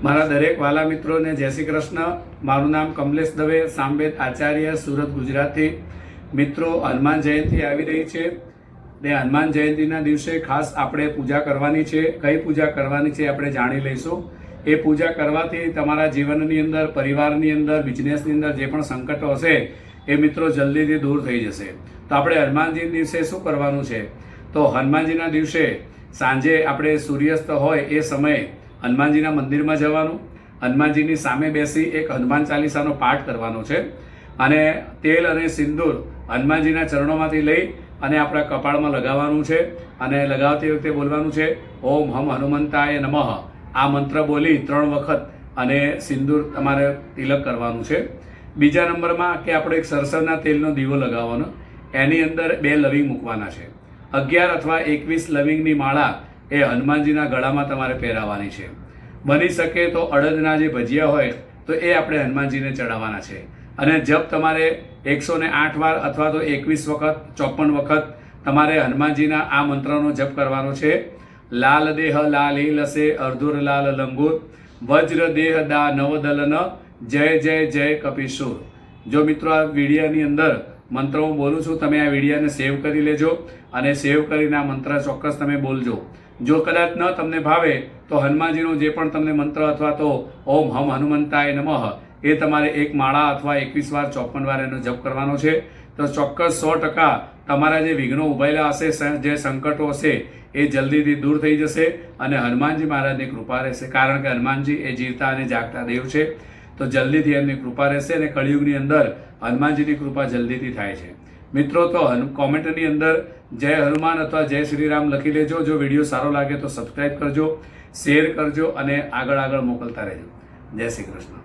મારા દરેક વાલા મિત્રોને જય શ્રી કૃષ્ણ। મારું નામ કમલેશ દવે, સામવેદ આચાર્ય, સુરત, ગુજરાતથી। મિત્રો, હનુમાન જયંતિ આવી રહી છે ને હનુમાન જયંતિના દિવસે ખાસ આપણે પૂજા કરવાની છે। કઈ પૂજા કરવાની છે આપણે જાણી લઈશું। એ પૂજા કરવાથી તમારા જીવનની અંદર, પરિવારની અંદર, બિઝનેસની અંદર જે પણ સંકટો હશે એ મિત્રો જલ્દીથી દૂર થઈ જશે। તો આપણે હનુમાનજી દિવસે શું કરવાનું છે? તો હનુમાનજીના દિવસે સાંજે આપણે સૂર્યાસ્ત હોય એ સમયે હનુમાનજીના મંદિરમાં જવાનું, હનુમાનજીની સામે બેસી એક હનુમાન ચાલીસાનો પાઠ કરવાનો છે અને તેલ અને સિંદૂર હનુમાનજીના ચરણોમાંથી લઈ અને આપણા કપાળમાં લગાવવાનું છે અને લગાવતી વખતે બોલવાનું છે ઓમ હમ હનુમંતાય નમઃ। આ મંત્ર બોલી 3 વખત અને સિંદૂર તમારે તિલક કરવાનું છે। બીજા નંબરમાં કે આપણે એક સરસવના તેલનો દીવો લગાવવાનો, એની અંદર 2 લવિંગ મૂકવાના છે। 11 અથવા 21 લવિંગની માળા એ હનુમાનજીના ગળામાં તમારે પહેરાવવાની છે। બની શકે તો અડદના જે ભજીયા હોય તો એ આપણે હનુમાનજીને ચડાવવાના છે અને જપ તમારે 108 વાર અથવા તો 21 વખત 54 વખત તમારે હનુમાનજીના આ મંત્રનો જપ કરવાનો છે। લાલ દેહ લાલી લસે અર્ધુર લાલ લંગુર, વજ્ર દેહ દા નવદલન, જય જય જય કપિસુર। જો મિત્રો આ વિડીયાની અંદર મંત્ર હું બોલું છું, તમે આ વિડીયાને સેવ કરી લેજો અને સેવ કરીને આ મંત્ર ચોક્કસ તમે બોલજો। જો કદાચ ન તમને ભાવે તો હનુમાનજીનો જે પણ તમને મંત્ર અથવા તો ઓમ હમ હનુમંતાય નમઃ એ તમારે એક માળા અથવા 21 વાર 54 વાર એનો જપ કરવાનો છે। તો ચોક્કસ 100% તમારા જે વિઘ્નો ઉભેલા હશે, જે સંકટો હશે એ જલ્દીથી દૂર થઈ જશે અને હનુમાનજી મહારાજની કૃપા રહેશે, કારણ કે હનુમાનજી એ જીવતા અને જાગતા દેવ છે। તો જલ્દીથી એમની કૃપા રહેશે અને કળિયુગની અંદર હનુમાનજીની કૃપા જલ્દીથી થાય છે। મિત્રો, તો કોમેન્ટની અંદર જય હનુમાન અથવા જય શ્રી રામ લખી લેજો। જો વિડીયો સારો લાગે તો સબસ્ક્રાઈબ કરજો, શેર કરજો અને આગળ મોકલતા રહેજો। જય શ્રી કૃષ્ણ।